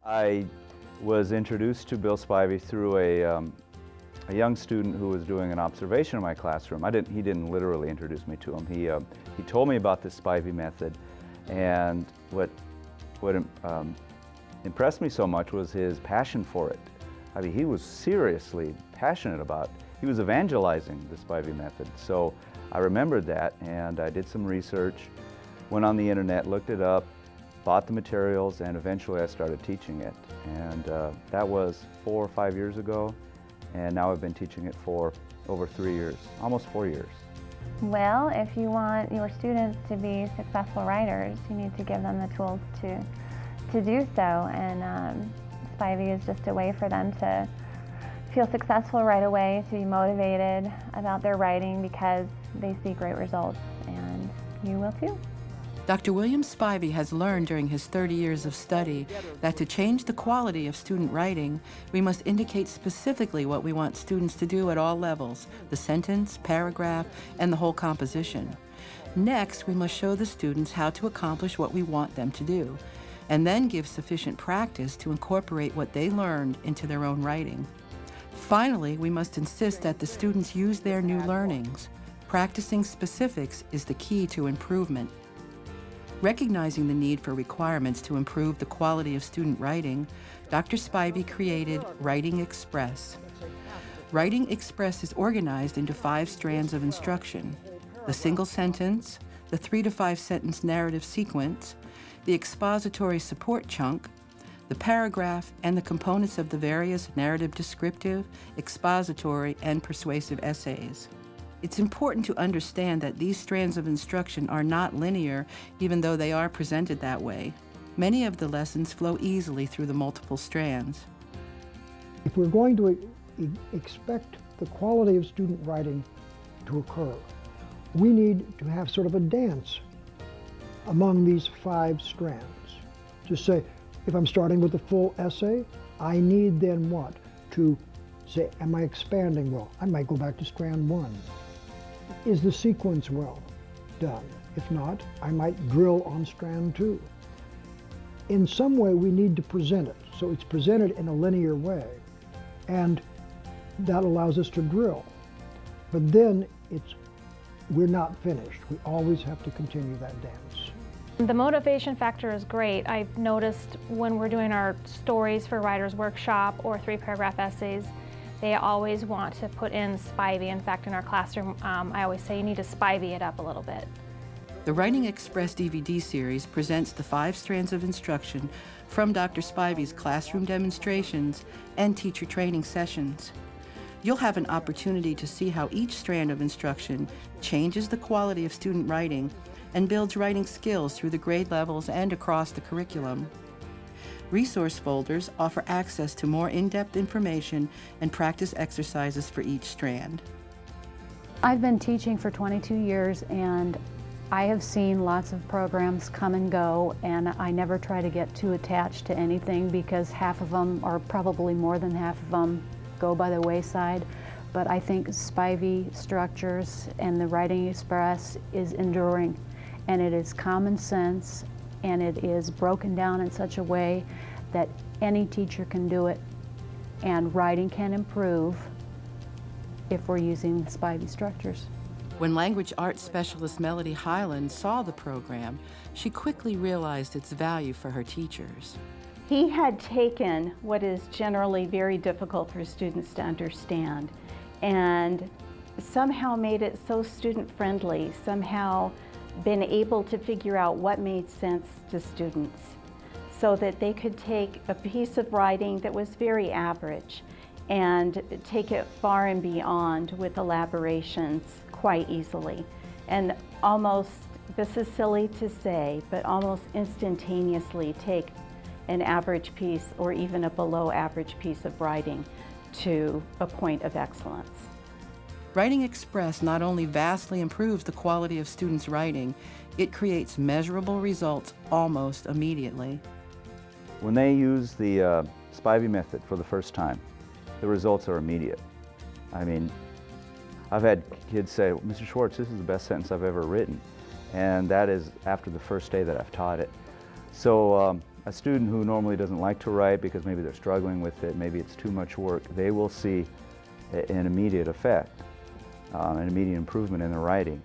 I was introduced to Bill Spivey through a young student who was doing an observation in my classroom. He didn't literally introduce me to him. He told me about this Spivey method, and what impressed me so much was his passion for it. I mean, he was seriously passionate about it. He was evangelizing the Spivey method. So I remembered that, and I did some research, went on the internet, looked it up, bought the materials, and eventually I started teaching it. And that was 4 or 5 years ago, and now I've been teaching it for over 3 years, almost 4 years. Well, if you want your students to be successful writers, you need to give them the tools to do so, and Spivey is just a way for them to feel successful right away, to be motivated about their writing because they see great results, and you will too. Dr. William Spivey has learned during his 30 years of study that to change the quality of student writing, we must indicate specifically what we want students to do at all levels, the sentence, paragraph, and the whole composition. Next, we must show the students how to accomplish what we want them to do, and then give sufficient practice to incorporate what they learned into their own writing. Finally, we must insist that the students use their new learnings. Practicing specifics is the key to improvement. Recognizing the need for requirements to improve the quality of student writing, Dr. Spivey created Writing Express. Writing Express is organized into 5 strands of instruction: the single sentence, the 3 to 5 sentence narrative sequence, the expository support chunk, the paragraph, and the components of the various narrative descriptive, expository, and persuasive essays. It's important to understand that these strands of instruction are not linear, even though they are presented that way. Many of the lessons flow easily through the multiple strands. If we're going to expect the quality of student writing to occur, we need to have sort of a dance among these 5 strands. To say, if I'm starting with a full essay, I need then what? To say, am I expanding well? I might go back to strand 1. Is the sequence well done? If not, I might drill on strand 2. In some way, we need to present it, so it's presented in a linear way, and that allows us to drill. But then we're not finished. We always have to continue that dance. The motivation factor is great. I've noticed when we're doing our stories for Writers Workshop or 3-paragraph essays, they always want to put in Spivey. In fact, in our classroom, I always say you need to Spivey it up a little bit. The Writing Express DVD series presents the 5 strands of instruction from Dr. Spivey's classroom demonstrations and teacher training sessions. You'll have an opportunity to see how each strand of instruction changes the quality of student writing and builds writing skills through the grade levels and across the curriculum. Resource folders offer access to more in-depth information and practice exercises for each strand. I've been teaching for 22 years, and I have seen lots of programs come and go, and I never try to get too attached to anything because half of them, or probably more than half of them, go by the wayside. But I think Spivey structures and the Writing Express is enduring, and it is common sense, and it is broken down in such a way that any teacher can do it, and writing can improve if we're using the Spivey structures. When language arts specialist Melody Hyland saw the program, she quickly realized its value for her teachers. He had taken what is generally very difficult for students to understand and somehow made it so student-friendly, somehow been able to figure out what made sense to students so that they could take a piece of writing that was very average and take it far and beyond with elaborations quite easily. And almost, this is silly to say, but almost instantaneously take an average piece or even a below average piece of writing to a point of excellence. Writing Express not only vastly improves the quality of students' writing, it creates measurable results almost immediately. When they use the Spivey method for the first time, the results are immediate. I mean, I've had kids say, Mr. Schwartz, this is the best sentence I've ever written. And that is after the first day that I've taught it. So a student who normally doesn't like to write because maybe they're struggling with it, maybe it's too much work, they will see an immediate effect, an immediate improvement in their writing.